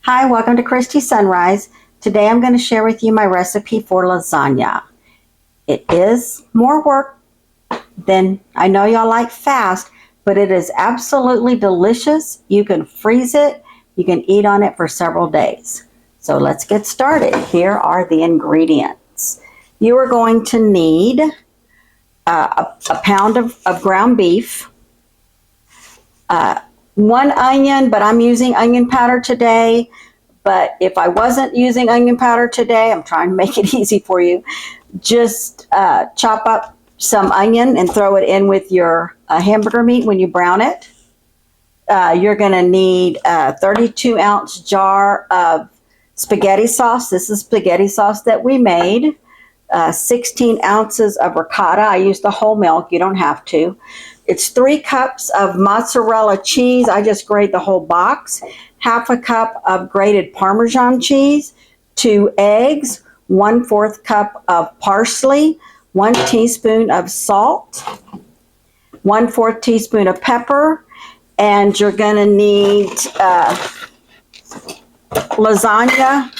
Hi, welcome to Christy Sunrise. Today I'm going to share with you my recipe for lasagna. It is more work than I know y'all like fast, but it is absolutely delicious. You can freeze it. You can eat on it for several days. So let's get started. Here are the ingredients. You are going to need a pound of ground beef, 1 onion, but I'm using onion powder today. But if I wasn't using onion powder today, I'm trying to make it easy for you. Just chop up some onion and throw it in with your hamburger meat when you brown it. You're going to need a 32-ounce jar of spaghetti sauce. This is spaghetti sauce that we made. 16 ounces of ricotta. I use the whole milk. You don't have to. It's 3 cups of mozzarella cheese. I just grate the whole box. Half a cup of grated Parmesan cheese, 2 eggs, 1/4 cup of parsley, 1 teaspoon of salt, 1/4 teaspoon of pepper, and you're going to need lasagna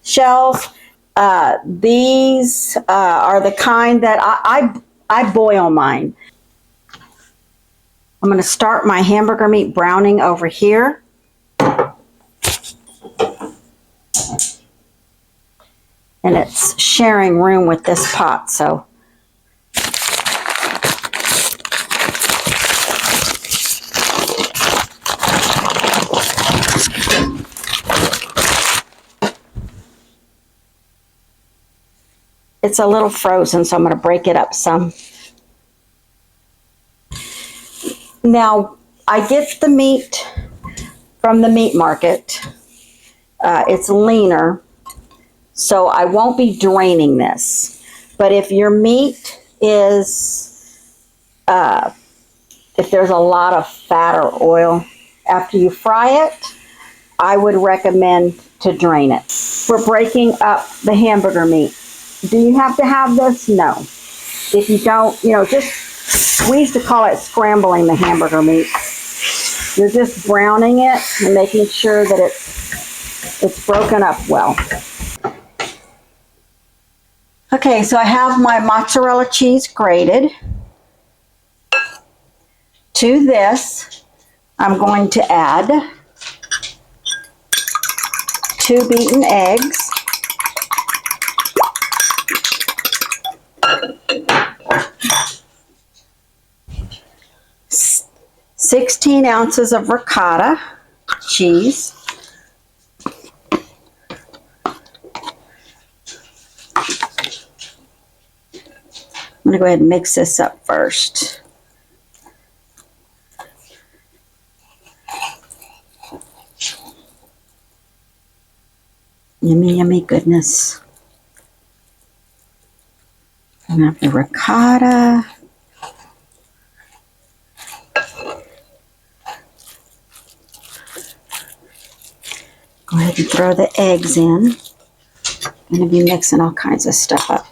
shells. These are the kind that I boil mine. I'm going to start my hamburger meat browning over here. And it's sharing room with this pot, so it's a little frozen, so I'm going to break it up some. Now, I get the meat from the meat market. It's leaner, so I won't be draining this. But if your meat is, if there's a lot of fat or oil after you fry it, I would recommend to drain it. We're breaking up the hamburger meat. Do you have to have this? No. If you don't, we used to call it scrambling the hamburger meat. You're just browning it and making sure that it's broken up well. Okay, so I have my mozzarella cheese grated. To this, I'm going to add 2 beaten eggs, 16 ounces of ricotta cheese, I'm going to go ahead and mix this up first. Yummy, yummy goodness. And have the ricotta. Go ahead and throw the eggs in. I'm going to be mixing all kinds of stuff up.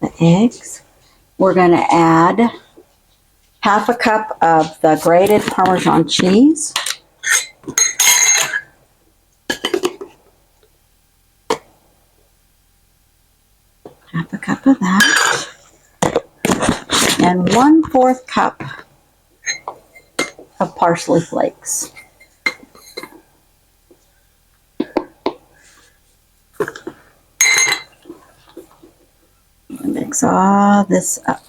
The eggs. We're going to add half a cup of the grated Parmesan cheese. Half a cup of that. And 1/4 cup of parsley flakes. Mix all this up.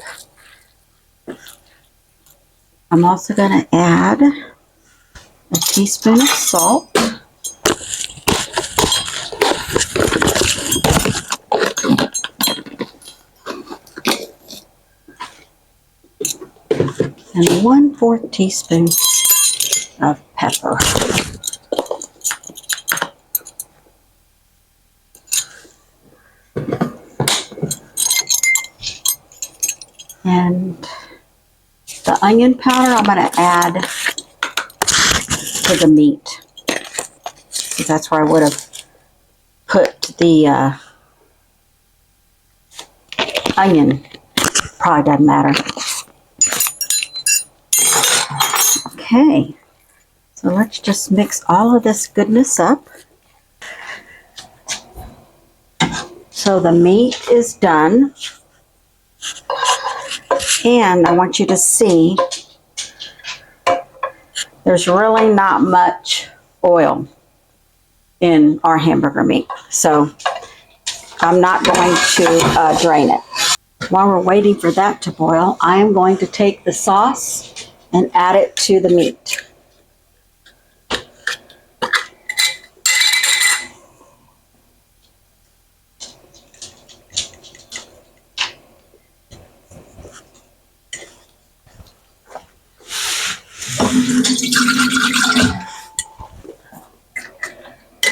I'm also going to add a teaspoon of salt. And 1/4 teaspoon of pepper. And the onion powder I'm going to add to the meat. Because that's where I would have put the onion. Probably doesn't matter. Okay. So let's just mix all of this goodness up. So the meat is done. And I want you to see there's really not much oil in our hamburger meat. So I'm not going to drain it. While we're waiting for that to boil, I am going to take the sauce and add it to the meat.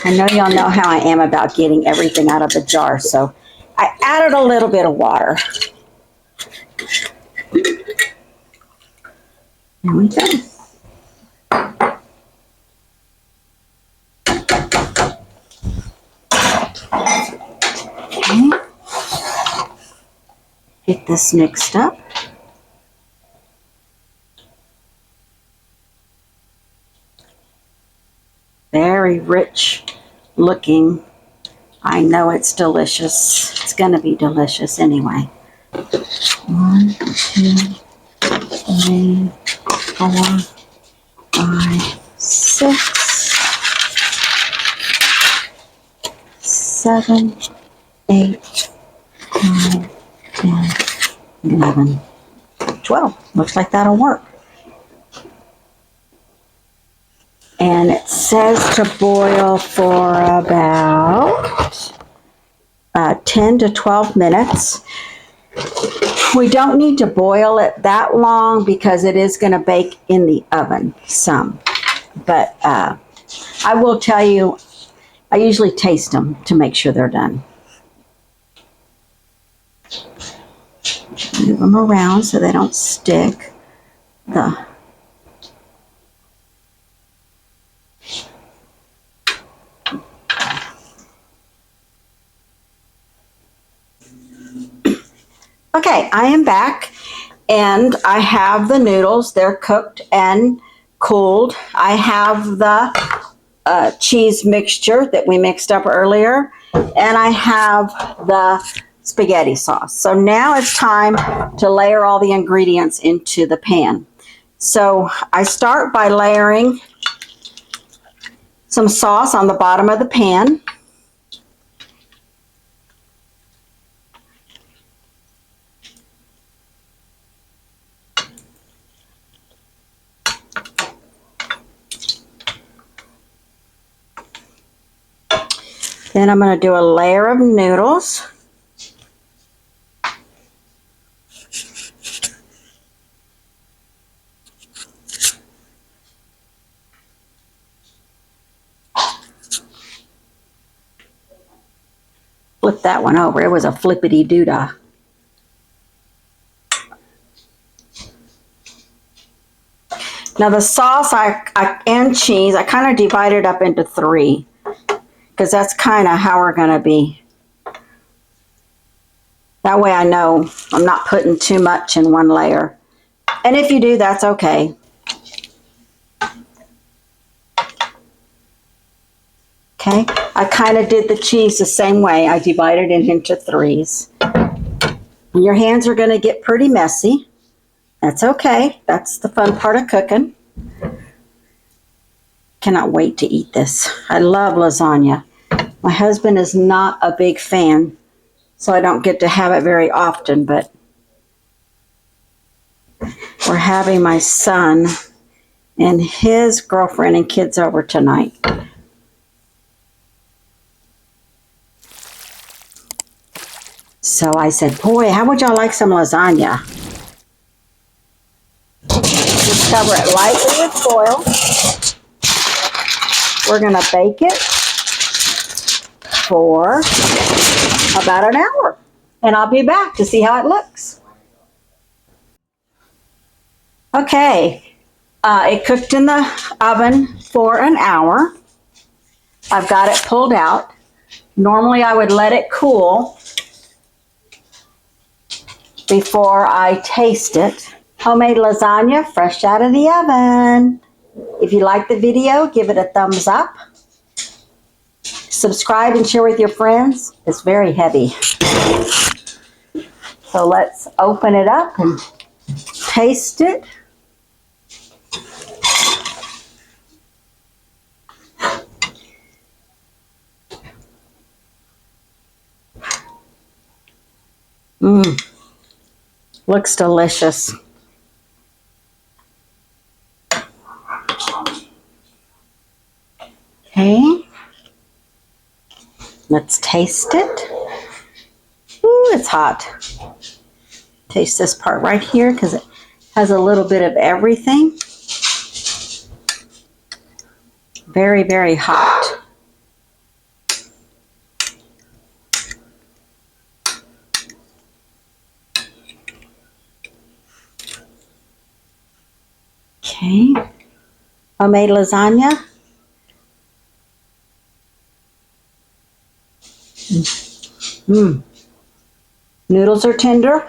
I know y'all know how I am about getting everything out of the jar, so I added a little bit of water. There we go. Okay. Get this mixed up. Very rich looking. I know it's delicious. It's going to be delicious anyway. 1, 2, 3, 4, 5, 6, 7, 8, 9, 10, 11, 12. Looks like that'll work. And it says to boil for about 10 to 12 minutes. We don't need to boil it that long because it is going to bake in the oven some. But I will tell you, I usually taste them to make sure they're done. Move them around so they don't stick. Okay, I am back and I have the noodles. They're cooked and cooled. I have the cheese mixture that we mixed up earlier, and I have the spaghetti sauce. So now it's time to layer all the ingredients into the pan. So I start by layering some sauce on the bottom of the pan. Then I'm going to do a layer of noodles. Flip that one over. It was a flippity doodah. Now the sauce and cheese, I kind of divided up into 3 because that's kind of how we're going to be. That way I know I'm not putting too much in one layer. And if you do, that's okay. Okay, I kind of did the cheese the same way. I divided it into 3s. And your hands are going to get pretty messy. That's okay. That's the fun part of cooking. Cannot wait to eat this. I love lasagna. My husband is not a big fan, so I don't get to have it very often, but we're having my son and his girlfriend and kids over tonight. So I said, boy, how would y'all like some lasagna? Just cover it lightly with foil. We're going to bake it for about an hour. And I'll be back to see how it looks. Okay, it cooked in the oven for an hour. I've got it pulled out. Normally I would let it cool before I taste it. Homemade lasagna fresh out of the oven. If you like the video, give it a thumbs up. Subscribe and share with your friends. It's very heavy. So let's open it up and taste it. Looks delicious. Okay. Let's taste it. Ooh, it's hot. Taste this part right here because it has a little bit of everything. Very, very hot. Okay. Homemade lasagna. Noodles are tender.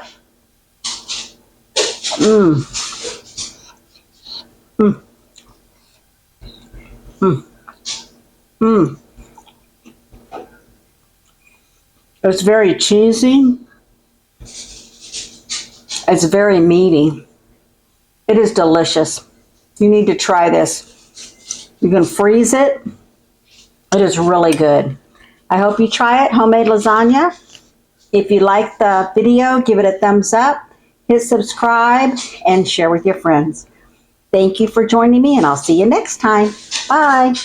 It's very cheesy. It's very meaty. It is delicious. You need to try this. You can freeze it. It is really good. I hope you try it, homemade lasagna. If you like the video, give it a thumbs up, hit subscribe, and share with your friends. Thank you for joining me, and I'll see you next time. Bye.